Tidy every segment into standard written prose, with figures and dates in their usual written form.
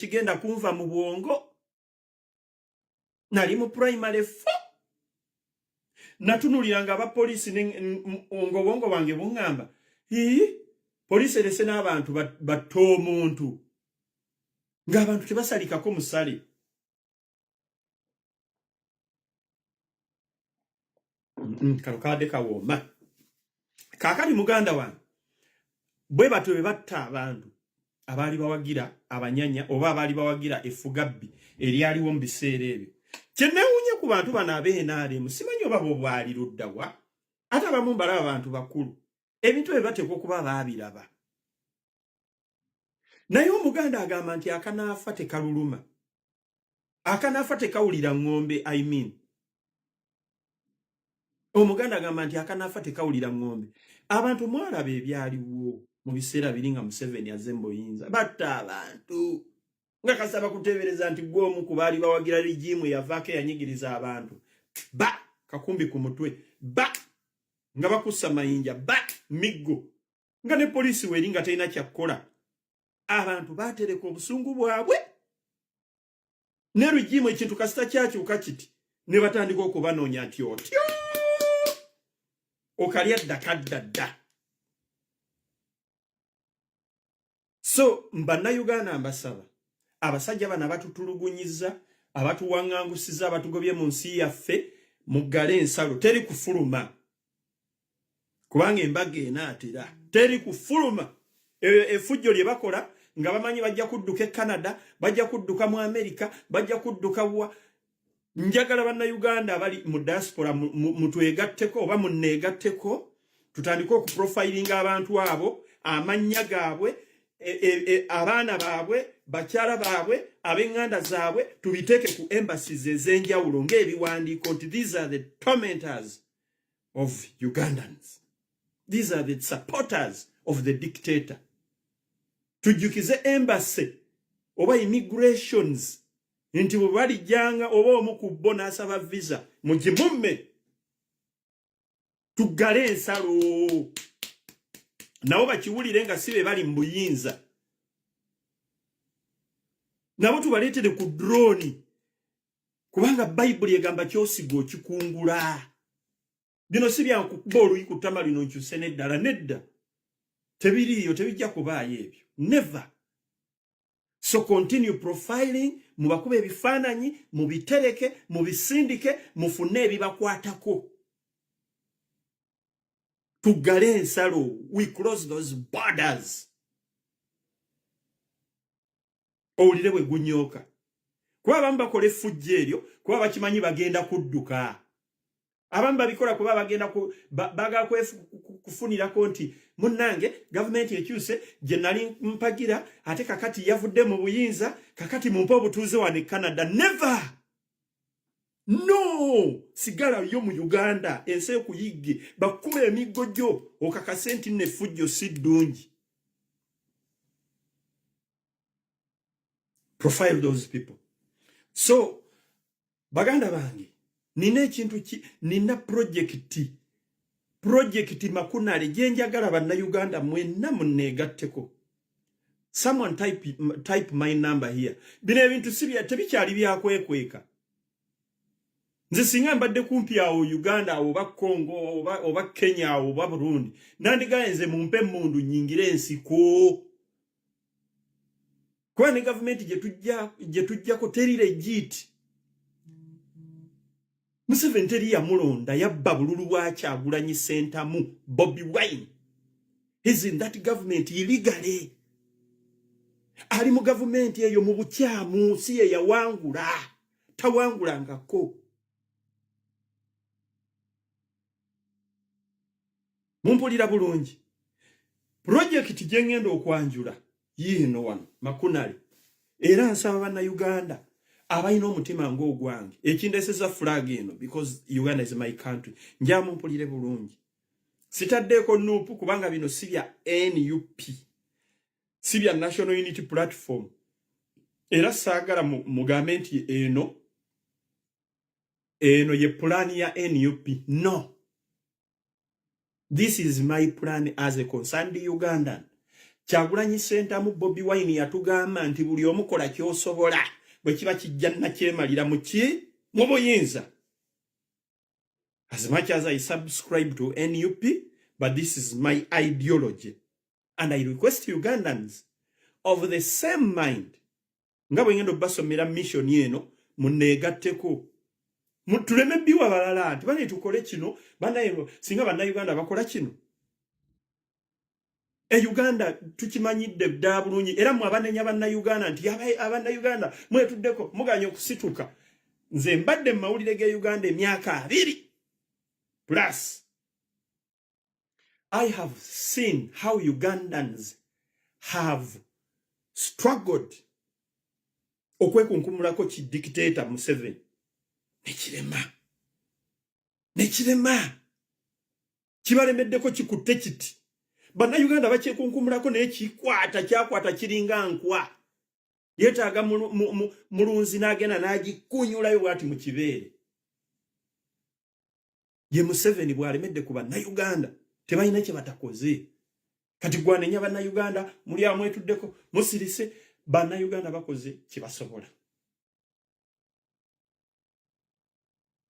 kigenda kunva mu bwongo. Nali mu primary 4. Natunuliranga aba police ngobongo wange bungamba. Police lese n'abantu batto omuntu. Ng'abantu tebasalikako musale. Kalokade kawoma. Kakali muganda wange. Bwe bato be batta abantu. Abali bawagira abanyanya oba abali bawagira effugabbi eryaliwo mu biseera ebyo. Kyenewunye ku bantu bano ab'enaale musimanyi oba bo bwali luddawa. Ate abamu balaba abantu bakulu. Ebintu bye bateekwa okuba baabiraba. Naye omuganda agamba nti akanaafa tekaluluma. Akanaafa tekawulira ng'ombe, I mean. Omuganda agamba nti akanaafa tekawulira ng'ombe. Abantu mwalaba ebyaliwo mu biseera biri nga Museveni azze mu buyinza. Batta abantu. Nga kasaba kutebereza nti gwomu ku baali bawagira regimu yavaako yanyigiriza abantu. Ba! Kakumbi ku mutwe. Ba! Nga bakussa mayinja. Ba! Miggo. Nga ne polisi weri nga terina kyakkola. Abantu batereka obusungu bwabwe. Ne regimu ekintu kasita kyakyuka kiti. Ne batandika okubanoonya nti otyo. Okalya ddakaddadda. So, Uganda mbasaba. Abasajja bana batutulugunyiza, abatuwangangusiza, abatugobye mu nsi yaffe, muggale ensalo, teri kufuluma. Kubanga embaga enaatera, teri kufuluma. Effujjo lye bakola, nga bamanyi bajja kudduka e Canada, bajja kudduka mu Amerika, bajja kudduka wa. Njagala bannayuganda abali mu diaspora mutwegatteko oba munneegatteko, tutandike okuprofilinga abantu abo, amannya gaabwe, abaana baabwe, bakyala baabwe, ab'enganda zaabwe, tubiteeke ku embassies ez'enjawulo ng'ebiwandiiko nti these are the tormentors of Ugandans. These are the supporters of the dictator. Tujjukize embassy oba immigrations nti bwe balijjanga oba omu ku bo n'asaba visa mugimumme. Tuggale ensalo. Nabo bakiwulire nga si be bali mu buyinza. Nabo tubaleetere ku drone. Kubanga Bible egamba kyosiga okikungula. Bino si bya kukuba oluyi ku ttama lino nkyuse n'eddala nedda. Tebiriyo, tebijja kubaayo ebyo. Never. So continue profiling, mubakube ebifaananyi, mubitereke, mubisindike, mufune ebibakwatako. Tuggale ensalo. We close those borders. Owulire bwe gunyooka. Kuba abamu bakola effujjo eryo, kuba bakimanyi bagenda kudduka. Abamu babikola kuba bagenda bagala kufunirako nti munnange gavumenti ekyuse gye nali mpagira ate kakati yavudde mu buyinza, kakati mumpe obutuuze wano e Canada. Never! No! Sigala yo mu Uganda ensi ekuyigge bakuba emiggo gyo okakase nti n'effujjo si ddungi. Profile those people. So, baganda bange, nina ekintu nina project makunale gye njagala bannayuganda mwenna munneegatteko. Someone type my number here. Bino ebintu sibya tebikyali byakwekweka. Nze singa mbadde kumpi awo Uganda awo oba Congo oba Kenya awo oba Burundi nandigayenze mumpe emmundu nyingire ensiko. Kwa ne government gye tujjako teri legit. Museveni teri yamulonda yabba bululu bwa Kyagulanyi Sentamu bobiwine. He's in that government illegally. Ali mu government eyo mu bukyamu si ye yawangula. Tawangulangako. Mumpulira bulungi. Project gye ngenda okwanjula yiino wano makunale. Era nsaba bannayuganda abayina omutima ng'ogwange ekindeseza flag eno because Uganda is my country. Nja mumpulire bulungi. Sitaddeeko nuupu kubanga bino si bya NUP. Si bya National Unity Platform. Era saagala mugambe nti eno ye plan ya NUP. No. This is my plan as a concerned Ugandan. Kyagulanyi Center mu bobiwine yatugamba nti buli omukola kyosobola bwe kiba kijja nakyemalira mu ki mu buyinza. As much as I subscribe to NUP, but this is my ideology. And I request Ugandans of the same mind. Nga bwe ngendo basomera mission yeno munegatteko. Tuleme biwa balala nti bane tukole kino banaye singa bannayuganda bakola kino. Uganda tukimanyidde dda bulungi era mu abanenya bannayuganda nti abannayuganda mwetuddeko muganya okusituka. Nze mbadde mu mawulire ge Uganda emyaka 2 plus. I have seen how Ugandans have struggled okwekunkumulako ki dictator Museveni. Nekirema. Kibalemeddeko kikutte kiti. Bannayuganda bakyekunkumulako naye kyakwata kiringa nkwa. Yeetaaga mulunzi n'agenda n'agikunyulayo bw'ati mu kibeere. Ye Museveni bw'alemedde ku bannayuganda tebalina kye batakoze. Kati gwanenya bannayuganda muli amwetuddeko musirise bannayuganda bakoze kye basobola.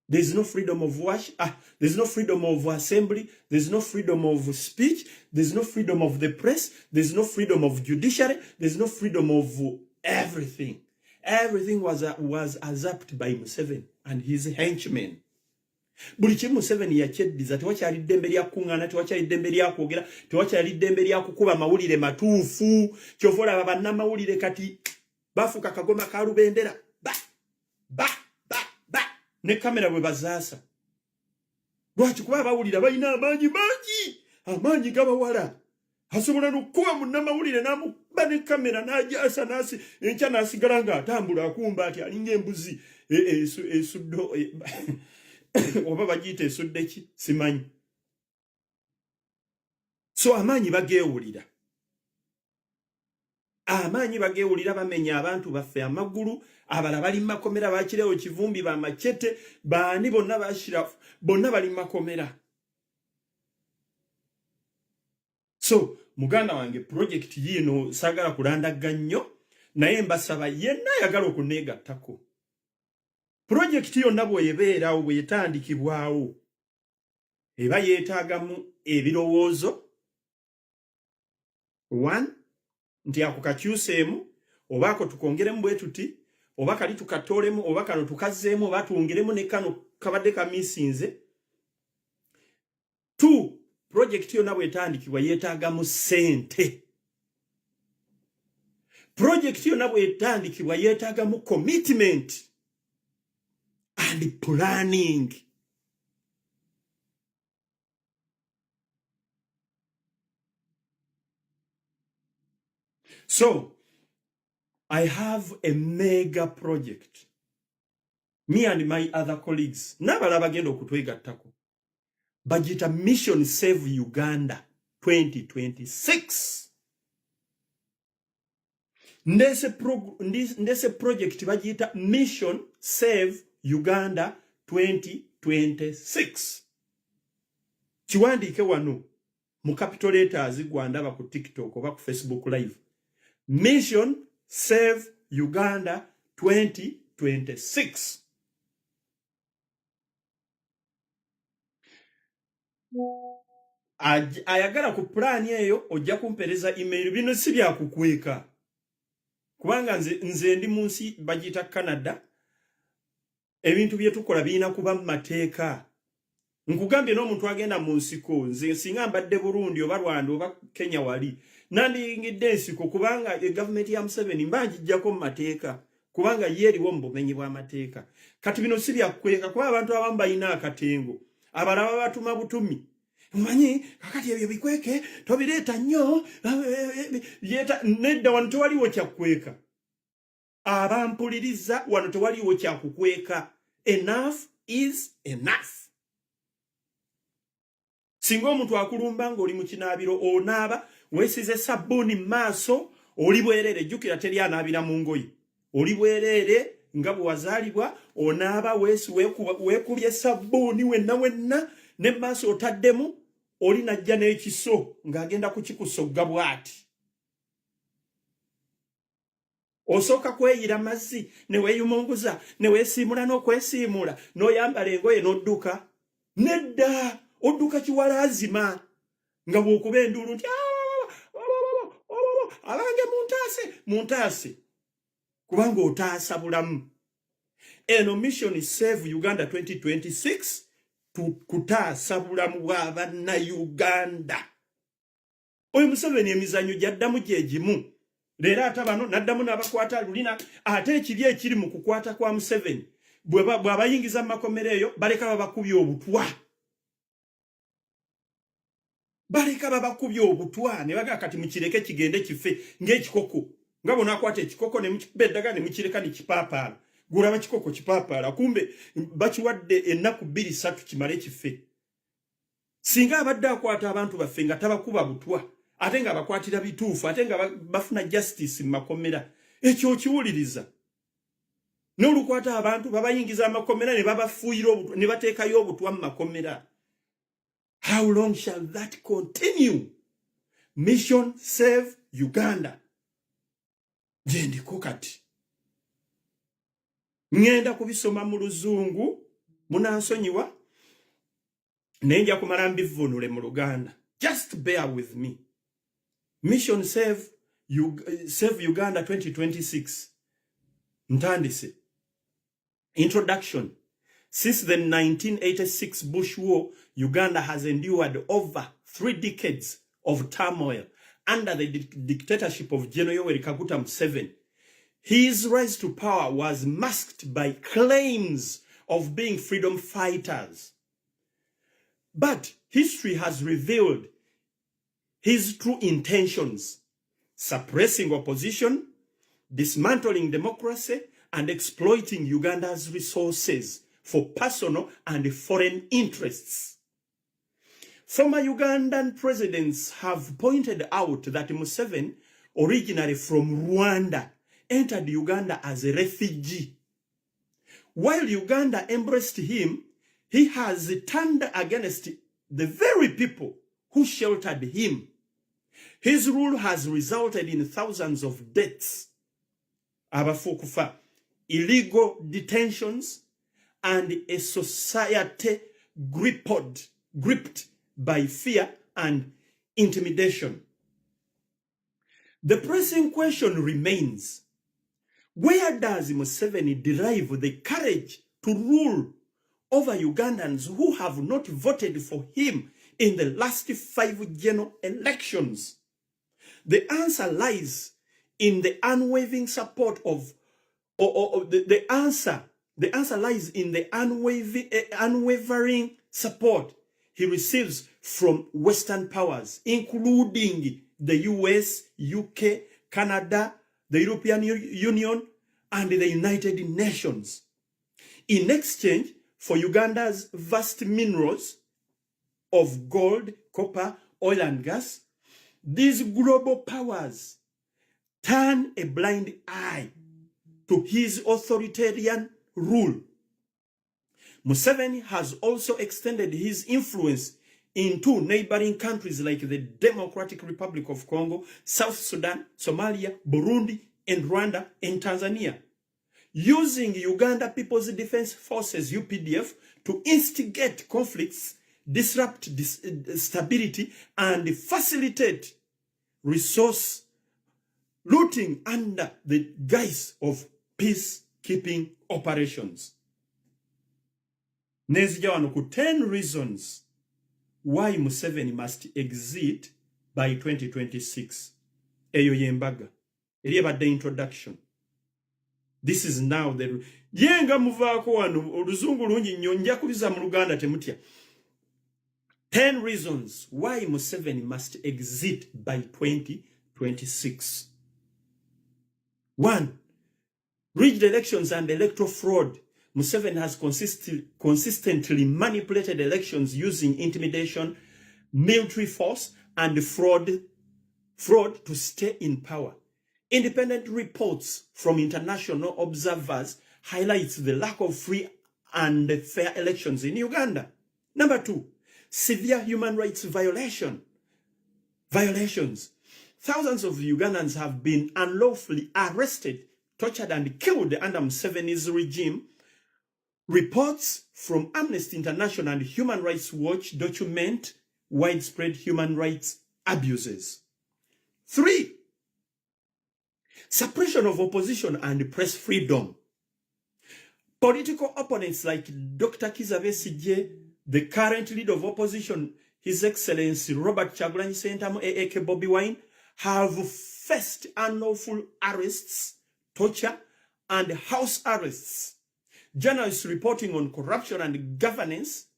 There's no freedom of worship. There's no freedom of assembly. There's no freedom of speech. There's no freedom of the press. There's no freedom of judiciary. There's no freedom of everything. Everything was usurped by Museveni and his henchmen. Buli kimu Museveni yakyeddiza tewakyali ddembe lya kuŋŋaana, tewakyali ddembe lya kwogera, tewakyali ddembe lya kukuba mawulire matuufu. Kyova olaba bannamawulire kati bafuuka kagoma ka lubendera. Ba. Ne kamera bwe bazaasa. Lwaki kuba abawulira balina amaanyi gabawala. Asobola n'okukuba munnamawulire n'amuba ne kamera n'ajaasa enkya n'asigala ng'atambula akumba ati alinga embuzi esuddo oba bagiyita esudde ki simanyi. So amaanyi bageewulira. Amaanyi bageewulira bamenya abantu baffe amagulu. Abala bali makomera bakirewo kivumbi ba machete bani bonna bashira bonna bali makomera. So muganda wange project yino sagala kulanda gannyo naye mbasaba yenna yagala okuneegattako. Project yonna bw'ebeerawo bw'etandikibwawo eba yeetaagamu ebirowoozo 1 nti ako kakyuseemu oba ako tukongeremu bwe tuti oba kali tukatolemu oba kano tukazzeemu oba tuwongeremu ne kano kabadde kamisinze. 2 project yonna bw'etandikibwa yeetaagamu ssente. Project yonna bw'etandikibwa yeetaagamu commitment and planning. So I have a mega project. Me and my other colleagues. Nabala bagenda okutwegattako. Bagita Mission Save Uganda 2026. Ndese project bagita Mission Save Uganda 2026. Kiwandiike wano mu capital letters gwandaba ku TikTok oba ku Facebook live. Mission Save Uganda 2026. Ayagala ku plan eyo ojja kumpereza email. Bino si bya kukweka kubanga nze ndi munsi bagita Canada. Ebintu bye tukola bina kuba mu mateeka. Nkugambye n'omuntu agenda mu nsiko nze singa mbadde Burundi oba Rwanda oba Kenya wali nandiyingidde ensiko kubanga government ya Museveni mbanjijjako mu mateeka kubanga yeeriwo mu bumenyi bw'amateeka. Kati bino si bya kukweka kuba abantu abamu balina akatengo abalaba batuma butumi. Mmanyi kakati ebyo bikweke tobireeta nnyo nedda wano tewaliwo kyakukweka. Abampuliriza wano tewaliwo kyakukweka. Enough is enough. Singa omuntu akulumba ng'oli mu kinaabiro onaaba weesize sabbuuni mu maaso oli bwereere. Jjukira teri anaabira mu ngoye. Oli bwereere nga bwe wazaalibwa onaaba weekubye sabbuuni wenna ne maaso otaddemu oli najja n'ekiso ng'agenda kukikusogga bw'ati. Osooka kweyira mazzi ne weeyumunguza ne weesiimula n'okwesiimula n'oyambala engoye n'odduka. Nedda odduka kiwalaazima nga bw'okuba enduulu nti abange muntaase kubanga otaasa bulamu. Eno mission Save Uganda 2026 kutaasa bulamu bwa bannayuganda. Oyo Museveni emizannyo gyaddamu gye gimu. Leero ate bano n'addamu n'abakwata lulina ate ekiri ekiri mu kukwata kwa Museveni bw'abayingiza mu makomero eyo baleka babakubye obutwa. Ne baga kati mukireke kigende kife ng'ekikoko. Nga bona akwata ekikoko ne mukiba eddagala ne mukireka ne kipaapaala. Gulaba kikoko kipaapaala. Kumbe bakiwadde ennaku 2-3 kimale kife. Singa abadde akwata abantu baffe nga tabakuba butwa, ate nga bakwatira bituufu, ate nga bafuna justice mu makomera, ekyo kiwuliriza. N'olukwata abantu babayingiza amakomera ne babafuuyira obutwa ne bateekayo obutwa mu makomera. How long shall that continue? Mission Save Uganda. Jendiko kati. Ngenda kubisoma mu Luzungu, munansonyiwa, nenja kumala mbivunule mu Luganda. Just bear with me. Mission Save Uganda 2026. Ntandise. Introduction. Since the 1986 Bush War, Uganda has endured over 3 decades of turmoil under the dictatorship of General Yoweri Kaguta Museveni. His rise to power was masked by claims of being freedom fighters. But history has revealed his true intentions: suppressing opposition, dismantling democracy, and exploiting Uganda's resources for personal and foreign interests. Former Ugandan presidents have pointed out that Museveni, originally from Rwanda, entered Uganda as a refugee. While Uganda embraced him, he has turned against the very people who sheltered him. His rule has resulted in thousands of deaths, abafukufa, illegal detentions, and a society gripped by fear and intimidation. The pressing question remains: where does Museveni derive the courage to rule over Ugandans who have not voted for him in the last 5 general elections? The answer lies in the unwavering support of, the answer lies in the unwavering support he receives from Western powers, including the US, UK, Canada, the European Union, and the United Nations. In exchange for Uganda's vast minerals of gold, copper, oil, and gas, these global powers turn a blind eye to his authoritarian rule. Museveni has also extended his influence into neighboring countries like the Democratic Republic of Congo, South Sudan, Somalia, Burundi, and Rwanda, and Tanzania, using Uganda People's Defense Forces, UPDF, to instigate conflicts, disrupt stability, and facilitate resource looting under the guise of peacekeeping operations. Nezija wano ku 10 reasons why Museveni must exit by 2026. Eyo yembaga. Eriebadde introduction. This is now the yenga muvaako wano oluzungu lungi nnyo nja kubiza mu Luganda temutya. 10 reasons why Museveni must exit by 2026. 1. Rigged elections and electoral fraud. Museveni has consistently manipulated elections using intimidation, military force, and fraud to stay in power. Independent reports from international observers highlights the lack of free and fair elections in Uganda. Number 2, severe human rights violations. Thousands of Ugandans have been unlawfully arrested, tortured and killed under Museveni's regime. Reports from Amnesty International and Human Rights Watch document widespread human rights abuses. 3. Suppression of opposition and press freedom. Political opponents like Dr. Kizza Besigye, the current leader of opposition, His Excellency Robert Kyagulanyi Ssentamu A.A.K. bobiwine, have faced unlawful arrests, torture, and house arrests. Journalists reporting on corruption and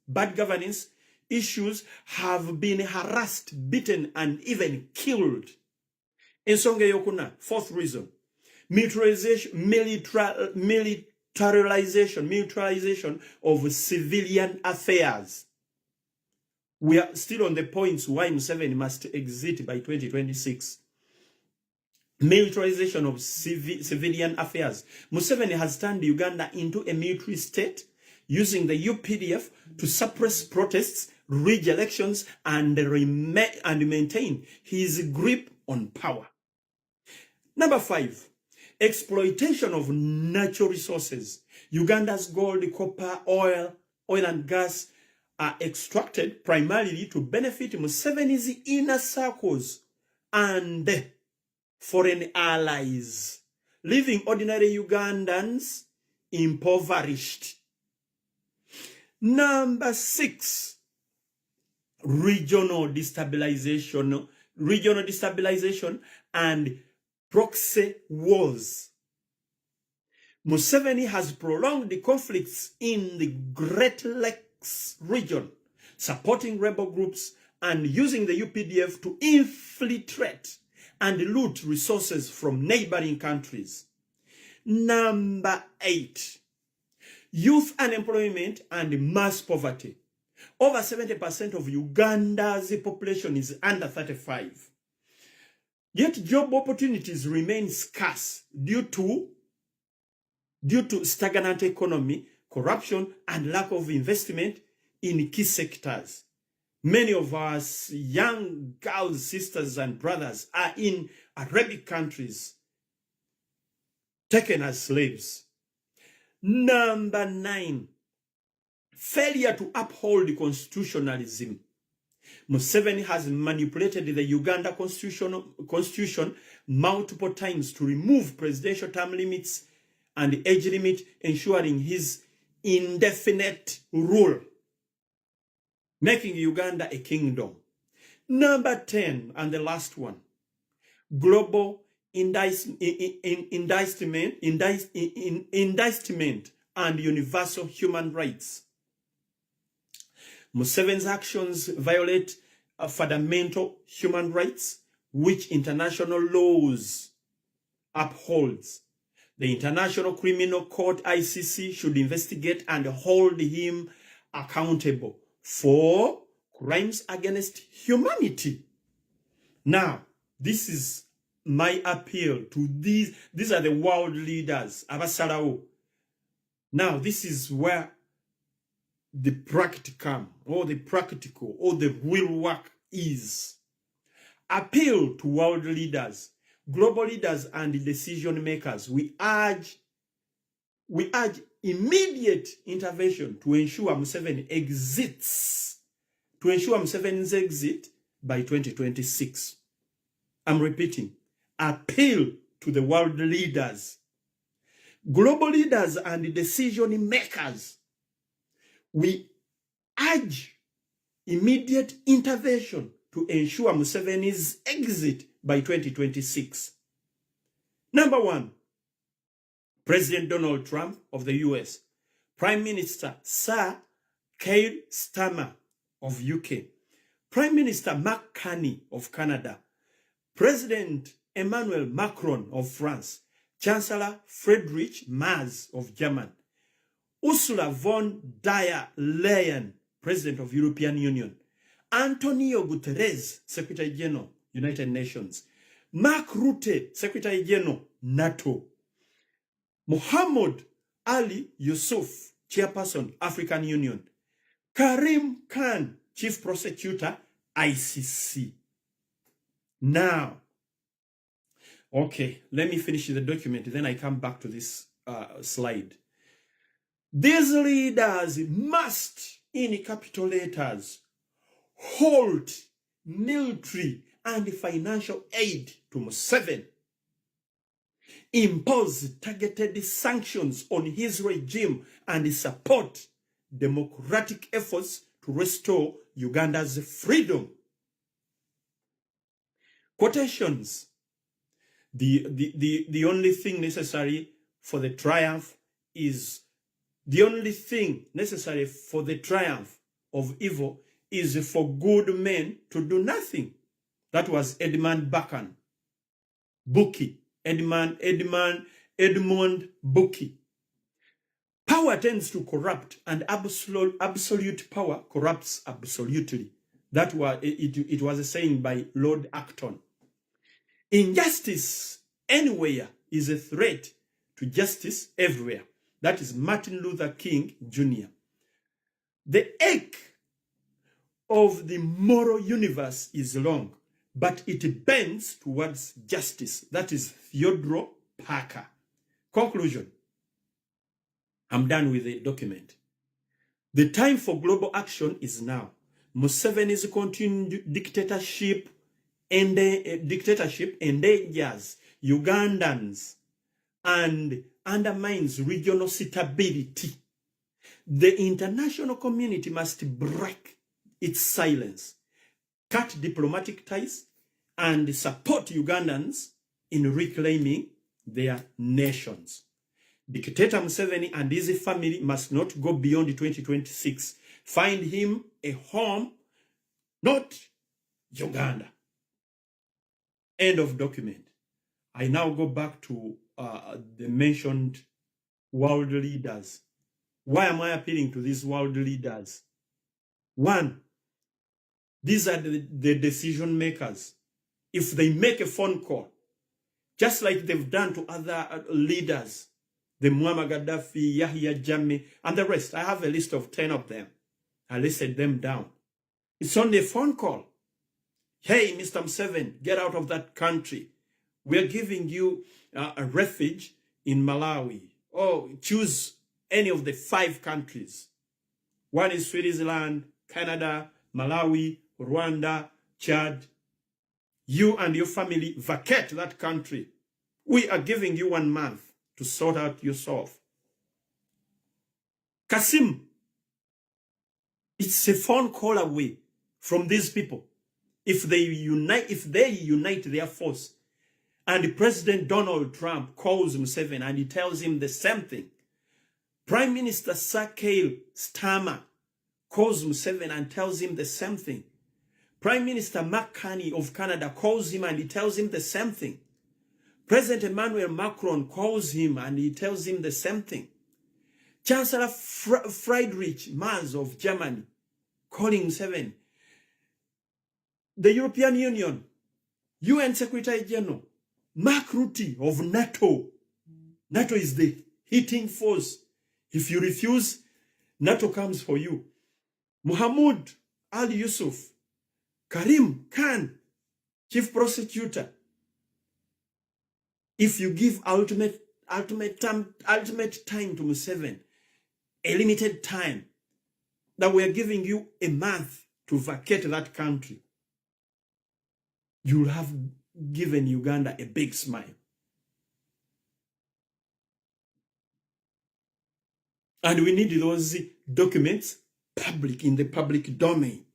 bad governance issues have been harassed, beaten, and even killed. Ensonga yokuna, 4th reason, militarization of civilian affairs. We are still on the points why Museveni must exit by 2026. Militarization of civilian affairs. Museveni has turned Uganda into a military state, using the UPDF to suppress protests, rig elections, and maintain his grip on power. Number 5, exploitation of natural resources. Uganda's gold, copper, oil and gas are extracted primarily to benefit Museveni's inner circles and foreign allies, leaving ordinary Ugandans impoverished. Number 6, regional destabilization and proxy wars. Museveni has prolonged the conflicts in the Great Lakes region, supporting rebel groups and using the UPDF to infiltrate and loot resources from neighboring countries. Number 8, youth unemployment and mass poverty. Over 70% of Uganda's population is under 35. Yet job opportunities remain scarce due to stagnant economy, corruption, and lack of investment in key sectors. Many of us young girls, sisters, and brothers are in Arabic countries, taken as slaves. Number 9, failure to uphold constitutionalism. Museveni has manipulated the Uganda constitution multiple times to remove presidential term limits and age limit, ensuring his indefinite rule, making Uganda a kingdom. Number 10, and the last one, global indictment and universal human rights. Museveni's actions violate fundamental human rights, which international laws upholds. The International Criminal Court, ICC, should investigate and hold him accountable for crimes against humanity. Now, this is my appeal to these. These are the world leaders, Abasalawo. Now, this is where the practical or the real work is. Appeal to world leaders, global leaders, and decision makers. We urge immediate intervention to ensure Museveni's exit by 2026. I'm repeating, appeal to the world leaders, global leaders, and decision makers. We urge immediate intervention to ensure Museveni's exit by 2026. Number 1, President Donald Trump of the US, Prime Minister Sir Keir Starmer of UK, Prime Minister Mark Carney of Canada, President Emmanuel Macron of France, Chancellor Friedrich Merz of Germany, Ursula von der Leyen, President of European Union, Antonio Guterres, Secretary General, United Nations, Mark Rutte, Secretary General, NATO, Muhammad Ali Yusuf, Chairperson, African Union, Karim Khan, Chief Prosecutor, ICC. Now, Okay, let me finish the document, then I come back to this slide. These leaders must, in capital letters, hold military and financial aid to Museveni, impose targeted sanctions on his regime, and support democratic efforts to restore Uganda's freedom. Quotations. The only thing necessary for the triumph is the only thing necessary for the triumph of evil is for good men to do nothing. That was Edmund Buki. Edmund Buki. Power tends to corrupt, and absolute power corrupts absolutely. That was it was a saying by Lord Acton. Injustice anywhere is a threat to justice everywhere. That is Martin Luther King Jr. The arc of the moral universe is long, but it bends towards justice. That is Theodore Parker. Conclusion. I'm done with the document. The time for global action is now. Museveni's continued dictatorship endangers Ugandans and undermines regional stability. The international community must break its silence, cut diplomatic ties, and support Ugandans in reclaiming their nations. Dictator Museveni and his family must not go beyond 2026. Find him a home, not Uganda. End of document. I now go back to the mentioned world leaders. Why am I appealing to these world leaders? One, these are the decision makers. If they make a phone call, just like they've done to other leaders, the Muammar Gaddafi, Yahya Jammeh, and the rest, I have a list of 10 of them. I listed them down. It's only a phone call. Hey, Mr. Museveni, get out of that country. We're giving you a refuge in Malawi. Oh, choose any of the 5 countries. One is Switzerland, Canada, Malawi, Rwanda, Chad. You and your family vacate that country. We are giving you 1 month to sort out yourself. Kasim, it's a phone call away from these people. If they unite their force, and President Donald Trump calls Museveni and he tells him the same thing. Prime Minister Sir Keir Starmer calls Museveni and tells him the same thing. Prime Minister Mark Carney of Canada calls him and he tells him the same thing. President Emmanuel Macron calls him and he tells him the same thing. Chancellor Friedrich Merz of Germany calling Museveni. The European Union, UN Secretary General, Mark Rutte of NATO. NATO is the hitting force. If you refuse, NATO comes for you. Muhammad Ali Yusuf, Karim Khan, Chief Prosecutor. If you give ultimate time to Museveni, a limited time, that we are giving you a month to vacate that country, you'll have given Uganda a big smile. And we need those documents public, in the public domain.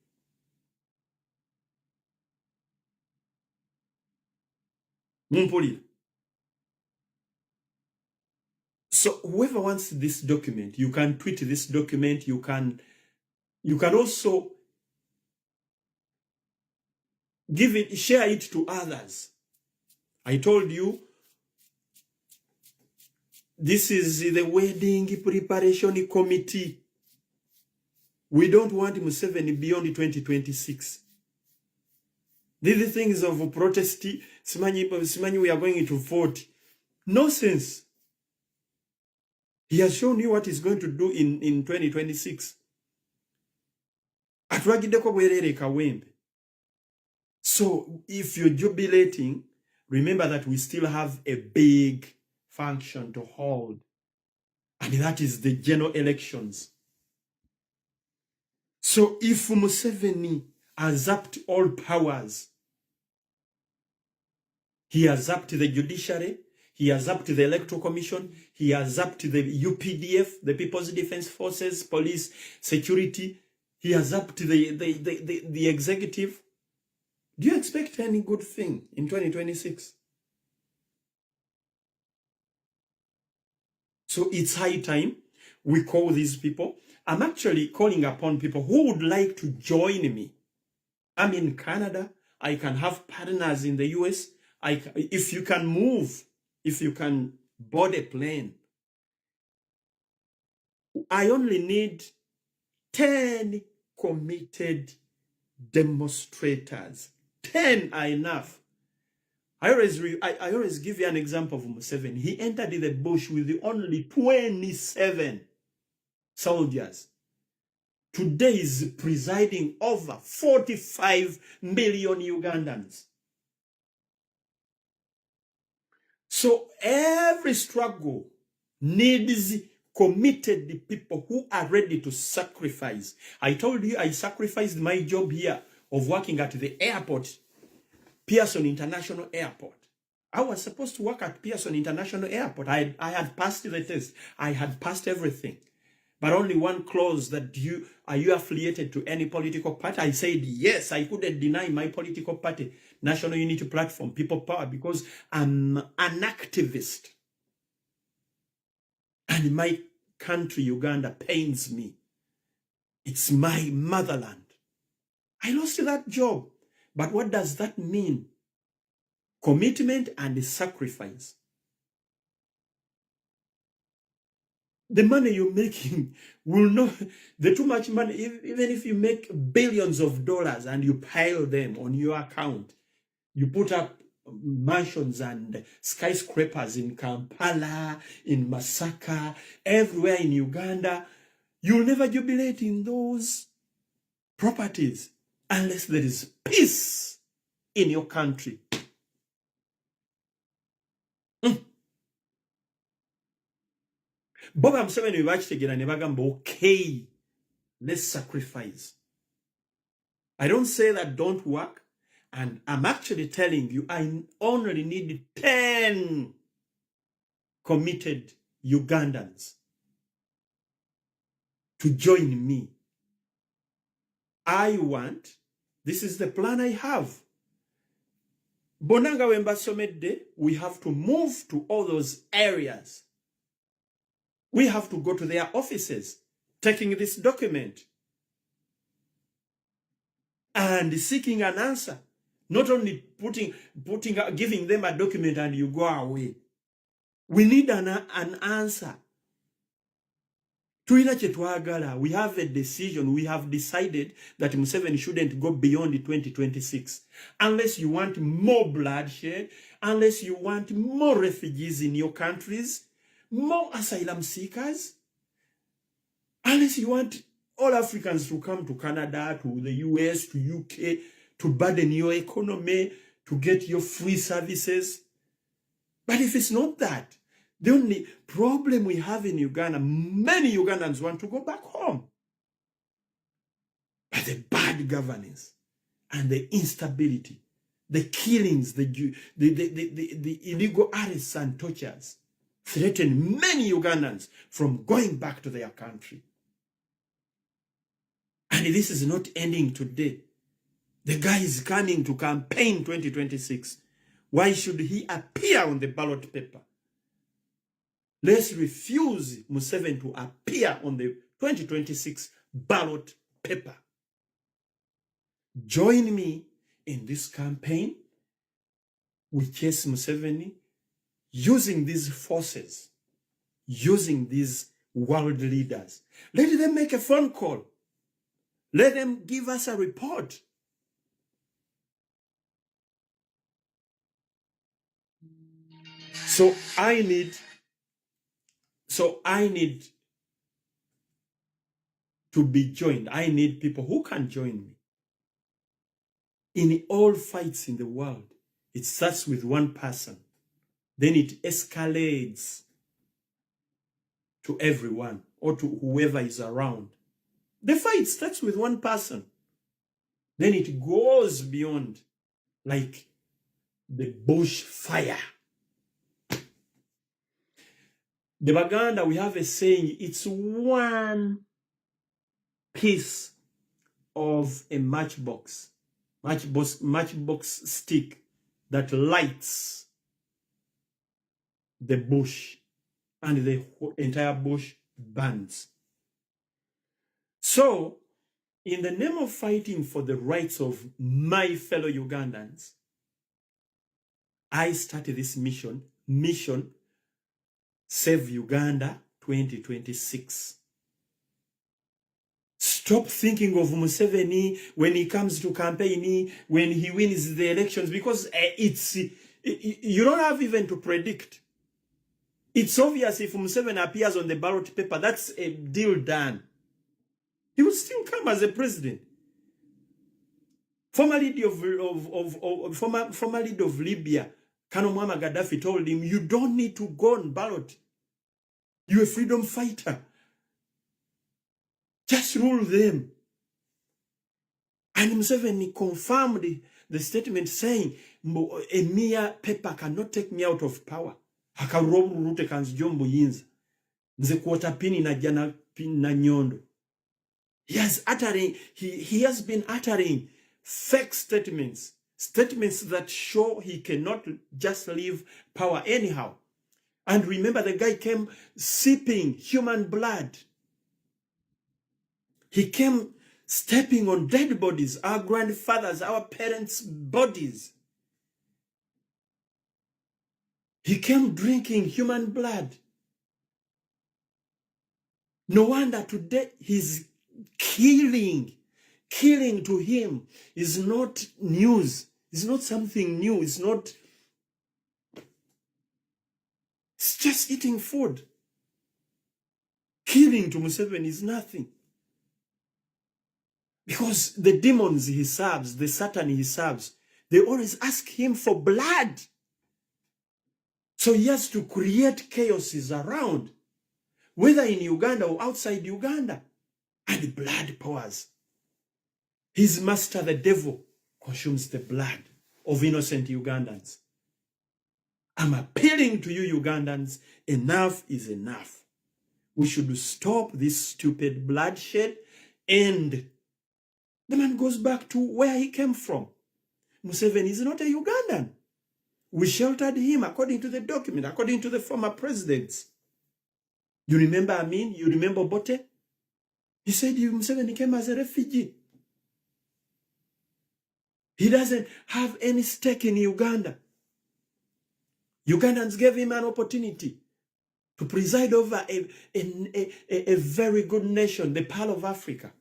Mumpulira. So whoever wants this document, you can tweet this document. You can also share it to others. I told you, this is the wedding preparation committee. We don't want Museveni beyond 2026. These things of protest, Simanyi, we are going to vote. Nonsense. He has shown you what he's going to do in 2026. So if you're jubilating, remember that we still have a big function to hold, and that is the general elections. So if Museveni has upped all powers, he has upped the judiciary, he has upped the Electoral Commission, he has upped the UPDF, the People's Defense Forces, police, security, he has upped the executive. Do you expect any good thing in 2026? So it's high time we call these people. I'm actually calling upon people who would like to join me. I'm in Canada. I can have partners in the US. If you can move, if you can board a plane, I only need 10 committed demonstrators. 10 are enough. I always give you an example of Museveni. He entered the bush with only 27 soldiers. Today is presiding over 45 million Ugandans. So every struggle needs committed people who are ready to sacrifice. I told you I sacrificed my job here of working at the airport, Pearson International Airport. I was supposed to work at Pearson International Airport. I had passed the test. I had passed everything. But only one clause that are you affiliated to any political party? I said yes. I couldn't deny my political party, National Unity Platform, People Power, because I'm an activist. And my country, Uganda, pains me. It's my motherland. I lost that job. But what does that mean? Commitment and sacrifice. The money you're making will not, the too much money, even if you make billions of dollars and you pile them on your account, you put up mansions and skyscrapers in Kampala, in Masaka, everywhere in Uganda, you'll never jubilate in those properties unless there is peace in your country. Boba Museveni bakitegeera ne bagamba, okay, let's sacrifice. I don't say that don't work, and I'm actually telling you I only need 10 committed Ugandans to join me. This is the plan I have. Bonanga Wembasomedde, we have to move to all those areas. We have to go to their offices, taking this document and seeking an answer. Not only giving them a document and you go away. We need an answer. We have a decision. We have decided that Museveni shouldn't go beyond 2026. Unless you want more bloodshed, unless you want more refugees in your countries, more asylum seekers, unless you want all Africans to come to Canada, to the US, to UK, to burden your economy, to get your free services. But if it's not that, the only problem we have in Uganda, many Ugandans want to go back home. But the bad governance and the instability, the killings, the illegal arrests and tortures threaten many Ugandans from going back to their country. And this is not ending today. The guy is coming to campaign 2026. Why should he appear on the ballot paper? Let's refuse Museveni to appear on the 2026 ballot paper. Join me in this campaign. We chase Museveni using these forces, using these world leaders. Let them make a phone call. Let them give us a report. So I need to be joined. I need people who can join me in all fights in the world. It starts with one person. Then it escalates to everyone or to whoever is around. The fight starts with one person. Then it goes beyond, like the bush fire. The Baganda, we have a saying, it's one piece of a matchbox stick that lights the bush, and the entire bush burns. So, in the name of fighting for the rights of my fellow Ugandans, I started this mission Save Uganda 2026. Stop thinking of Museveni when he comes to campaign, when he wins the elections, because you don't have even to predict. It's obvious if Museveni appears on the ballot paper, that's a deal done. He will still come as a president. Former leader of Libya, Colonel Muammar Gaddafi, told him, you don't need to go on ballot. You're a freedom fighter. Just rule them. And Museveni confirmed the statement saying, a mere paper cannot take me out of power. He has been uttering fake statements that show he cannot just leave power anyhow. And remember, the guy came sipping human blood. He came stepping on dead bodies, our grandfathers, our parents' bodies. He came drinking human blood. No wonder today he's killing. Killing to him is not news. It's not something new. It's just eating food. Killing to Museveni is nothing. Because the demons he serves, the Satan he serves, they always ask him for blood. So he has to create chaoses around, whether in Uganda or outside Uganda. And blood pours. His master, the devil, consumes the blood of innocent Ugandans. I'm appealing to you, Ugandans, enough is enough. We should stop this stupid bloodshed, and the man goes back to where he came from. Museveni is not a Ugandan. We sheltered him according to the document, according to the former presidents. You remember Amin? You remember Bote? He said Museveni came as a refugee. He doesn't have any stake in Uganda. Ugandans gave him an opportunity to preside over a very good nation, the Pearl of Africa.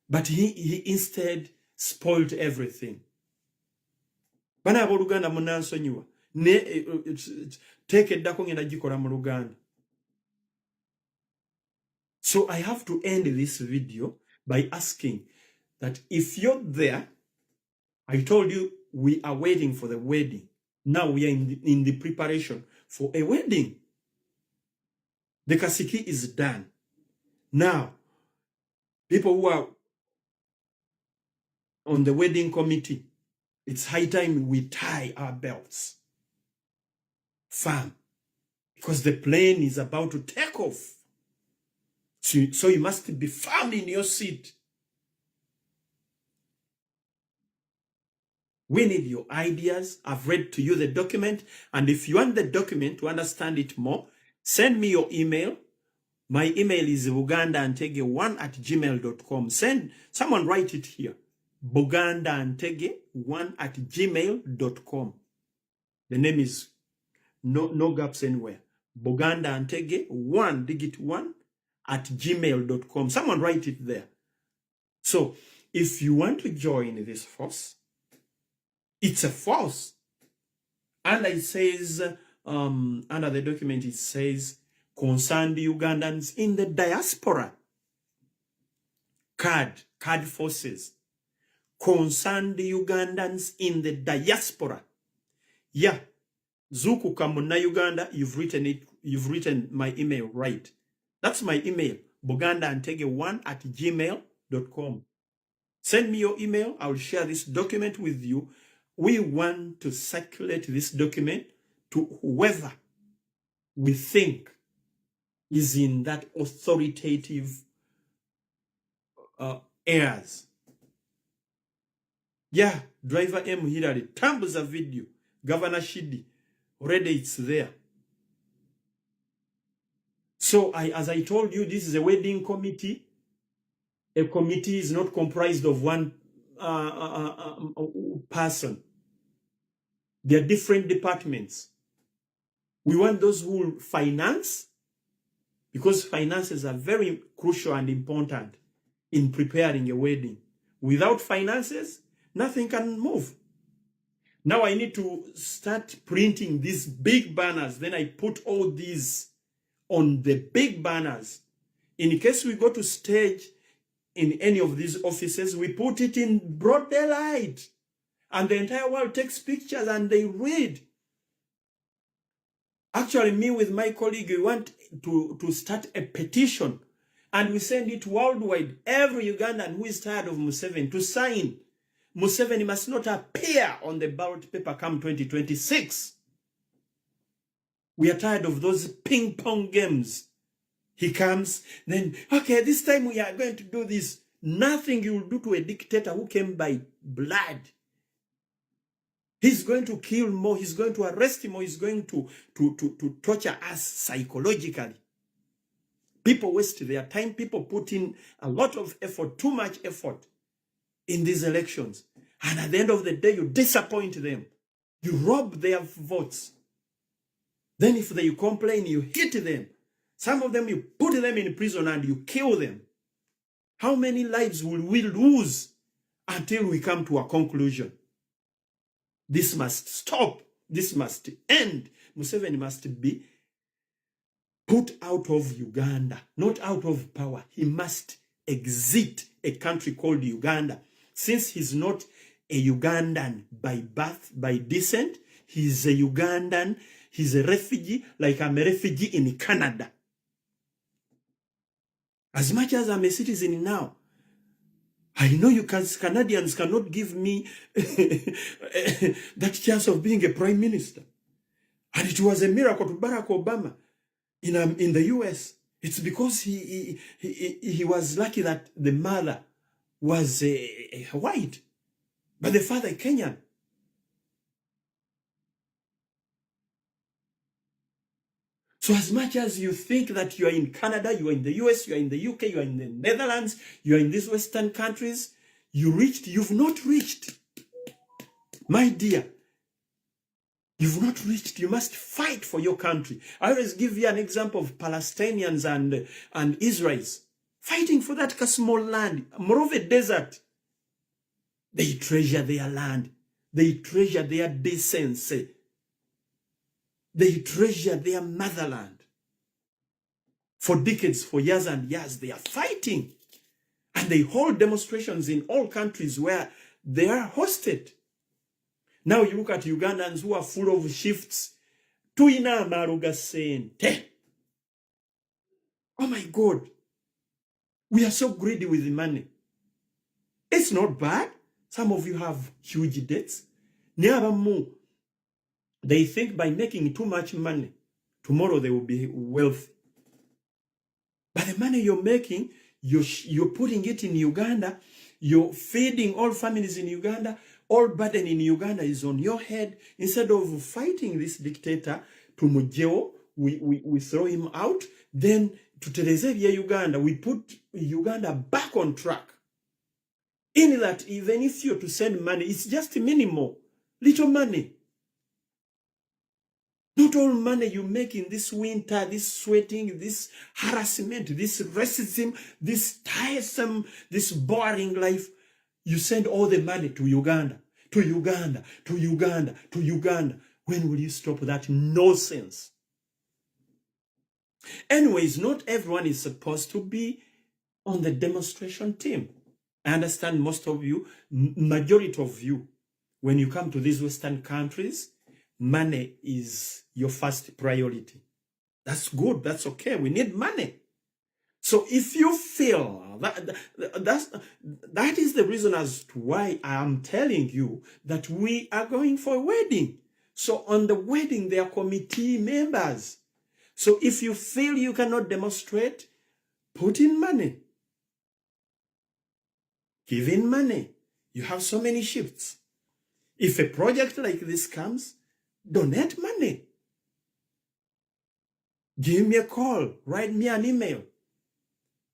But he instead spoiled everything. Bana Uganda munansonyiwa tekeddako ngenda gikola mu Luganda. So I have to end this video by asking that if you're there, I told you we are waiting for the wedding. Now we are in the preparation for a wedding. The Akasiki is done. Now, people who are on the wedding committee, it's high time we tie our belts firm, because the plane is about to take off. So you must be firm in your seat. We need your ideas. I've read to you the document, and if you want the document to understand it more, send me your email. My email is bugandaantege1@gmail.com. Someone write it here. bugandaantege1@gmail.com. The name is no gaps anywhere. bugandaantege1@gmail.com. Someone write it there. So if you want to join this force, it's a force. And it says, under the document, it says, concerned Ugandans in the diaspora. CAD forces. Concerned Ugandans in the diaspora. Yeah. Zuku Kamuna Uganda, you've written it, you've written my email right. That's my email, bogandaantege1@gmail.com. Send me your email. I'll share this document with you. We want to circulate this document to whoever we think is in that authoritative areas. Yeah, driver M Hillary, tambuza video, Governor Shidi, already it's there. So as I told you, this is a wedding committee. A committee is not comprised of one person. There are different departments. We want those who will finance, because finances are very crucial and important in preparing a wedding. Without finances, nothing can move. Now I need to start printing these big banners. Then I put all these on the big banners. In case we go to stage in any of these offices, we put it in broad daylight. And the entire world takes pictures and they read. Actually, me with my colleague, we want to start a petition. And we send it worldwide. Every Ugandan who is tired of Museveni to sign. Museveni must not appear on the ballot paper come 2026. We are tired of those ping pong games. He comes, then, okay, this time we are going to do this. Nothing you will do to a dictator who came by blood. He's going to kill more. He's going to arrest more. He's going to torture us psychologically. People waste their time. People put in a lot of effort, too much effort in these elections. And at the end of the day, you disappoint them. You rob their votes. Then if they complain, you hit them. Some of them, you put them in prison and you kill them. How many lives will we lose until we come to a conclusion? This must stop. This must end. Museveni must be put out of Uganda, not out of power. He must exit a country called Uganda. Since he's not a Ugandan by birth, by descent, he's a Ugandan, he's a refugee, like I'm a refugee in Canada. As much as I'm a citizen now, I know you Canadians cannot give me that chance of being a prime minister. And it was a miracle to Barack Obama in the US. It's because he was lucky that the mother was white, but the father a Kenyan. So as much as you think that you are in Canada, you are in the US, you are in the UK, you are in the Netherlands, you are in these Western countries, you've not reached. My dear, you've not reached. You must fight for your country. I always give you an example of Palestinians and Israelis fighting for that small land, more of a desert. They treasure their land. They treasure their decency. They treasure their motherland. For decades, for years and years, they are fighting. And they hold demonstrations in all countries where they are hosted. Now you look at Ugandans who are full of shifts. Tuina maruga sente. Oh my God. We are so greedy with the money. It's not bad. Some of you have huge debts. They think by making too much money, tomorrow they will be wealthy. But the money you're making, you're putting it in Uganda, you're feeding all families in Uganda, all burden in Uganda is on your head. Instead of fighting this dictator, to Mujeo, we throw him out. Then to Terezevia Uganda, we put Uganda back on track. In that, even if you're to send money, it's just minimal, little money. Not all money you make in this winter, this sweating, this harassment, this racism, this tiresome, this boring life, you send all the money to Uganda, to Uganda, to Uganda, to Uganda. When will you stop that nonsense? Anyways, not everyone is supposed to be on the demonstration team. I understand most of you, majority of you, when you come to these Western countries, money is your first priority. That's good. That's okay. We need money. So if you feel that is the reason as to why I am telling you that we are going for a wedding. So on the wedding, there are committee members. So if you feel you cannot demonstrate, put in money. Give in money. You have so many shifts. If a project like this comes, donate money. Give me a call. Write me an email.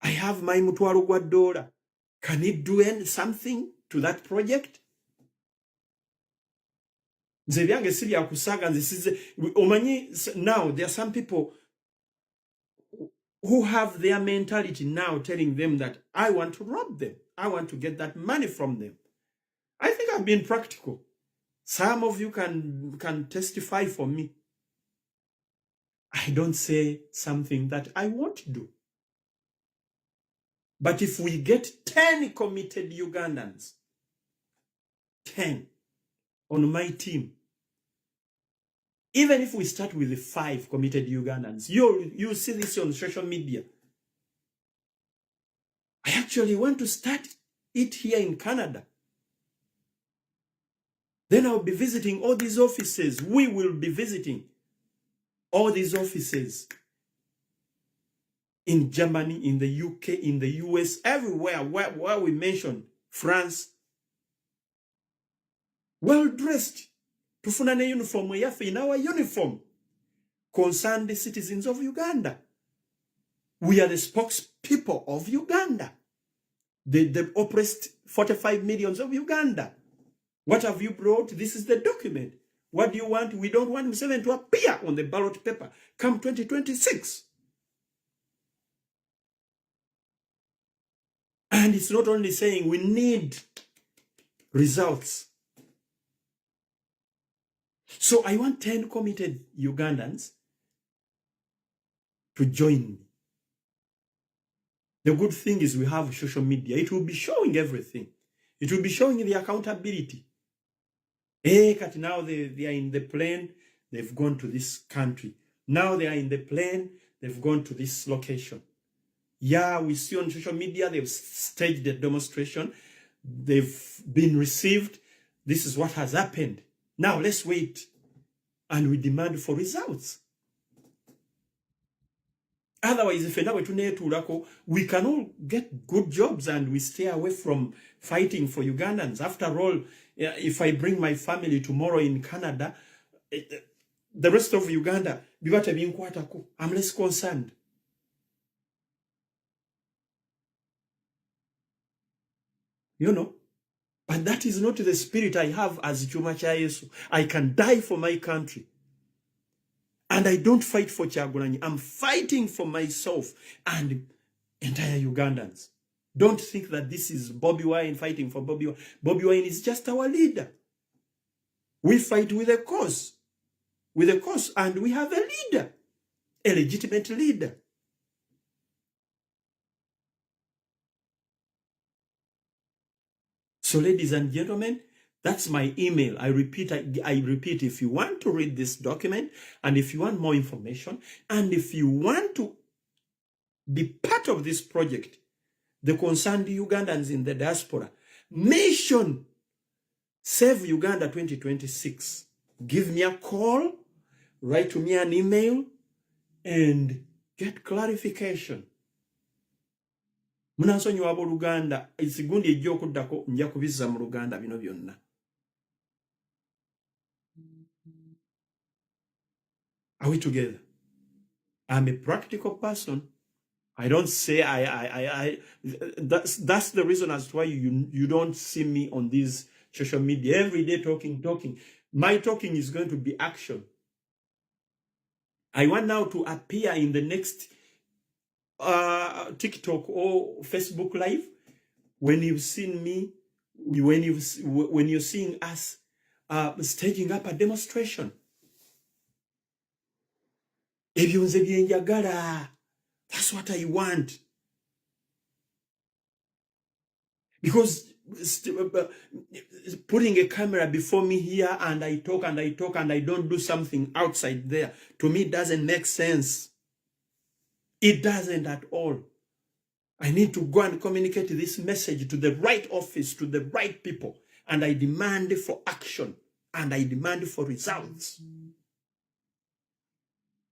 I have my mutwalo gwa $1. Can it do something to that project? Now, there are some people who have their mentality now telling them that I want to rob them. I want to get that money from them. I think I've been practical. Some of you can testify for me. I don't say something that I won't do. But if we get 10 committed Ugandans, 10 on my team, even if we start with the 5 committed Ugandans, you'll see this on social media. I actually want to start it here in Canada. Then I'll be visiting all these offices. We will be visiting all these offices in Germany, in the UK, in the US, everywhere where we mention France. Well dressed. Tufuna ne uniform yafe in our uniform. Concerned the citizens of Uganda. We are the spokespeople of Uganda. The oppressed 45 millions of Uganda. What have you brought? This is the document. What do you want? We don't want Museveni to appear on the ballot paper come 2026. And it's not only saying we need results. So I want 10 committed Ugandans to join me. The good thing is we have social media. It will be showing everything. It will be showing the accountability. Now they are in the plane, they've gone to this country. Now they are in the plane, they've gone to this location. Yeah, we see on social media, they've staged the demonstration. They've been received. This is what has happened. Now let's wait. And we demand for results. Otherwise, if we can all get good jobs and we stay away from fighting for Ugandans. After all, if I bring my family tomorrow in Canada, the rest of Uganda, I'm less concerned. You know, but that is not the spirit I have as Kyuuma Kyayesu. I can die for my country. And I don't fight for Kyagulanyi. I'm fighting for myself and entire Ugandans. Don't think that this is bobiwine fighting for bobiwine. Bobiwine is just our leader. We fight with a cause. With a cause. And we have a leader. A legitimate leader. So ladies and gentlemen, that's my email. I repeat, if you want to read this document, and if you want more information, and if you want to be part of this project, the concerned Ugandans in the diaspora, mention Save Uganda 2026. Give me a call, write to me an email, and get clarification. Munansonyiwa abooluganda esigundi ejja okuddako nja kubizza mu Luganda bino byonna. Are we together? I'm a practical person. I don't say that's the reason as to why you don't see me on this social media every day talking. My talking is going to be action. I want now to appear in the next TikTok or Facebook Live. When you've seen me, when you're seeing us staging up a demonstration. That's what I want. Because putting a camera before me here and I talk and I talk and I don't do something outside there. To me, it doesn't make sense. It doesn't at all. I need to go and communicate this message to the right office, to the right people. And I demand for action and I demand for results.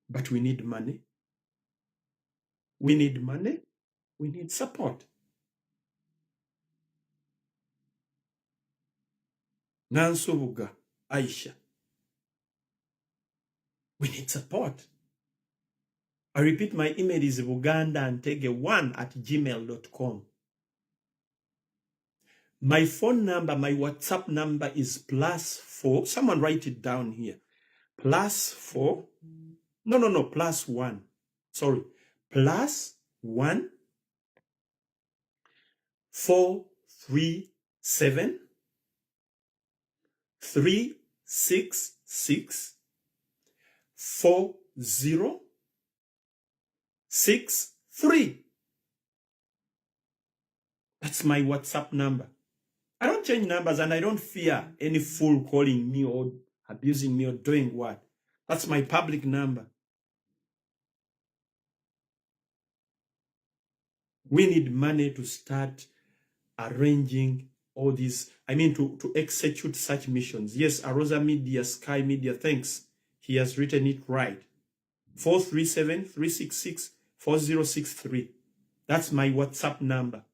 But we need money. We need money. We need support. Nansubuga, Aisha. We need support. I repeat, my email is bugandantege1@gmail.com. My phone number, my WhatsApp number is +4. Someone write it down here. +4. No, +1. Sorry. +1 437 366 4063. That's my WhatsApp number. I don't change numbers and I don't fear any fool calling me or abusing me or doing what. That's my public number. We need money to start arranging all these, to execute such missions. Yes, Arosa Media, Sky Media, thanks. He has written it right. 437-366-4063. That's my WhatsApp number.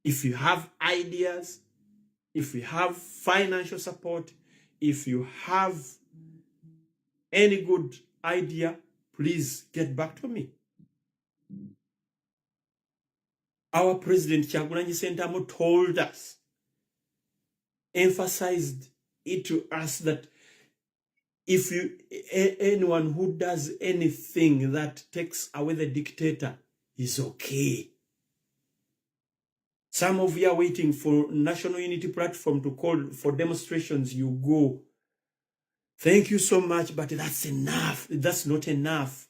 If you have ideas, if you have financial support, if you have any good idea, please get back to me. Our President Kyagulanyi Ssentamu told us, emphasized it to us that if anyone who does anything that takes away the dictator is okay. Some of you are waiting for National Unity Platform to call for demonstrations. You go. Thank you so much, but that's enough. That's not enough.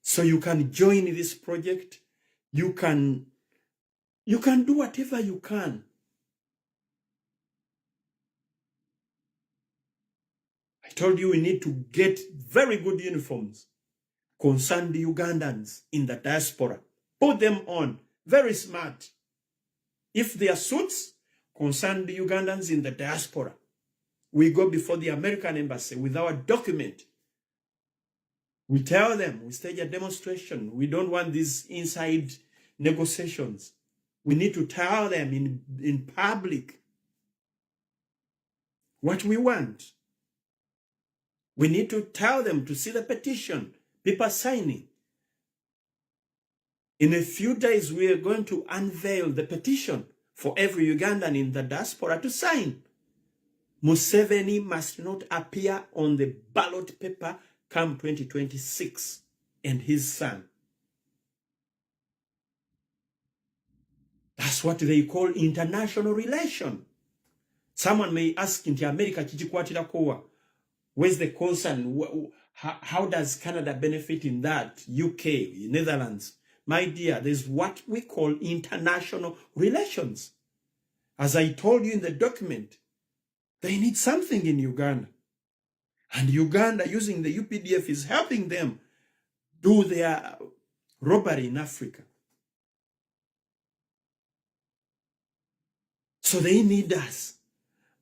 So you can join this project. You can do whatever you can. I told you we need to get very good uniforms. Concern the Ugandans in the diaspora. Put them on. Very smart. If they are suits, concern the Ugandans in the diaspora. We go before the American embassy with our document. We tell them, we stage a demonstration. We don't want these inside negotiations. We need to tell them in public what we want. We need to tell them to see the petition, people signing. In a few days, we are going to unveil the petition for every Ugandan in the diaspora to sign. Museveni must not appear on the ballot paper come 2026, and his son. That's what they call international relation. Someone may ask in America, where's the concern? How does Canada benefit in that? UK, Netherlands. My dear, there's what we call international relations. As I told you in the document, they need something in Uganda. And Uganda, using the UPDF, is helping them do their robbery in Africa. So they need us.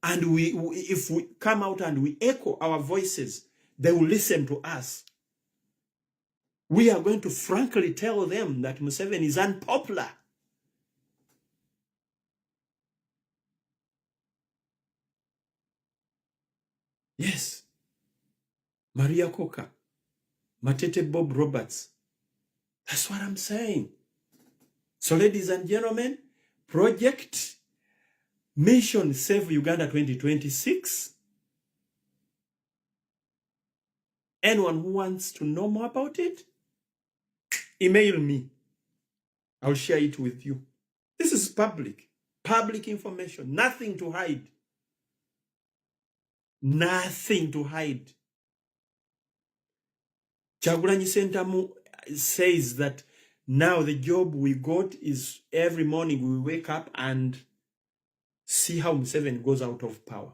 And if we come out and we echo our voices, they will listen to us. We are going to frankly tell them that Museveni is unpopular. Yes. Maria Coker, Matete Bob Roberts. That's what I'm saying. So ladies and gentlemen, Project Mission Save Uganda 2026. Anyone who wants to know more about it, email me. I'll share it with you. This is public information, nothing to hide. Nothing to hide. Kyagulanyi Ssentamu says that Now the job we got is every morning we wake up and see how Museveni goes out of power.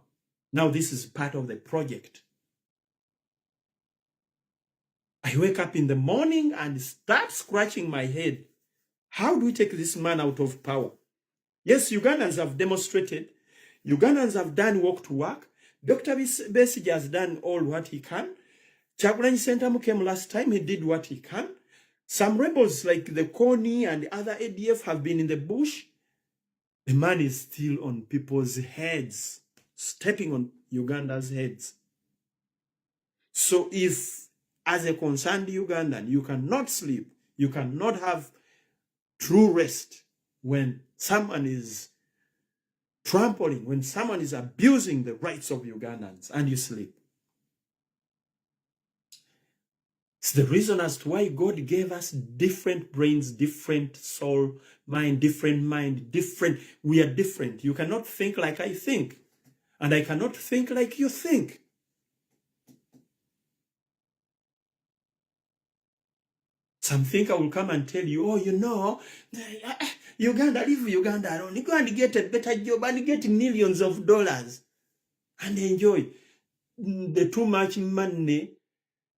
Now this is part of the project. I wake up in the morning and start scratching my head. How do we take this man out of power? Yes, Ugandans have demonstrated. Ugandans have done walk to work. Dr. Besigye has done all what he can. Kyagulanyi Ssentamu came last time. He did what he can. Some rebels like the Kony and other ADF have been in the bush. The man is still on people's heads, stepping on Uganda's heads. So if, as a concerned Ugandan, you cannot sleep, you cannot have true rest when someone is trampling, when someone is abusing the rights of Ugandans, and you sleep. It's the reason as to why God gave us different brains, different soul, mind, different. We are different. You cannot think like I think, and I cannot think like you think. Some thinker will come and tell you, oh, you know, Uganda, leave Uganda alone. You go and get a better job and get millions of dollars and enjoy. The too much money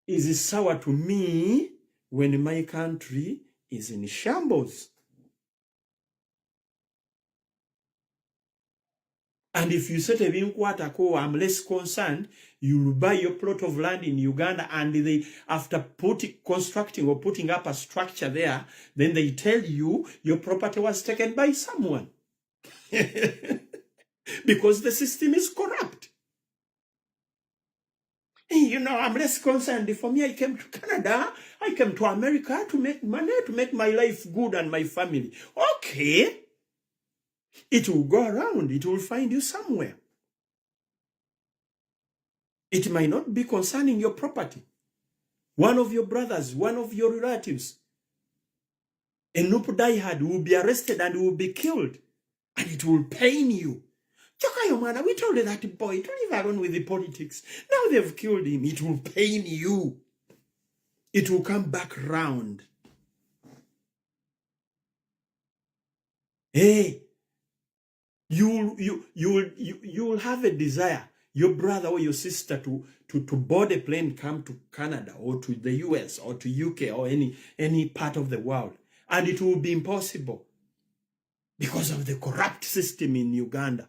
is sour to me when my country is in shambles. And if you say to I'm less concerned, you will buy your plot of land in Uganda, and they, after constructing or putting up a structure there, then they tell you your property was taken by someone. Because the system is corrupt. You know, I'm less concerned. For me, I came to Canada, I came to America to make money, to make my life good and my family. Okay. It will go around. It will find you somewhere. It might not be concerning your property. One of your brothers, one of your relatives, a Nupu diehard will be arrested and will be killed. And it will pain you. Chokayomana, we told that boy to leave alone with the politics. Now they've killed him. It will pain you. It will come back round. Hey, you will have a desire, your brother or your sister, to board a plane, come to Canada or to the US or to UK or any part of the world. And it will be impossible because of the corrupt system in Uganda.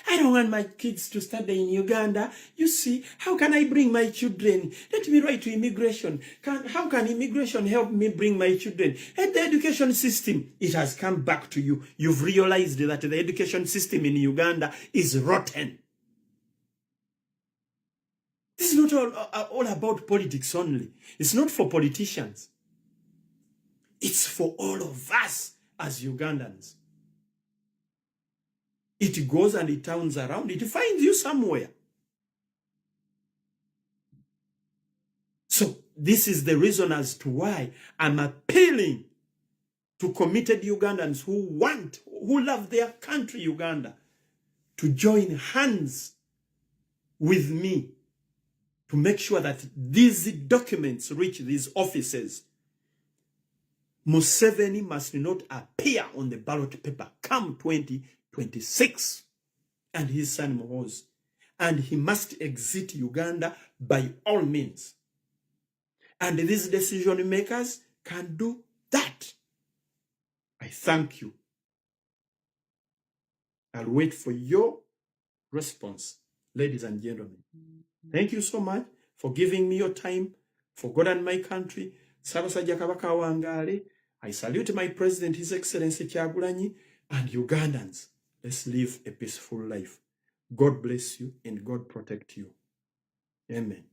I don't want my kids to study in Uganda. You see, how can I bring my children? Let me write to immigration. How can immigration help me bring my children? And the education system, it has come back to you. You've realized that the education system in Uganda is rotten. This is not all about politics only. It's not for politicians. It's for all of us as Ugandans. It goes and it turns around. It finds you somewhere. So this is the reason as to why I'm appealing to committed Ugandans who love their country, Uganda, to join hands with me to make sure that these documents reach these offices. Museveni must not appear on the ballot paper come 2026, and his son Mohozi. And he must exit Uganda by all means. And these decision makers can do that. I thank you. I'll wait for your response, ladies and gentlemen. Thank you so much for giving me your time, for God and my country. Ssaabasajja Kabaka Wangale. I salute my president, His Excellency Kyagulanyi, and Ugandans. Let's live a peaceful life. God bless you and God protect you. Amen.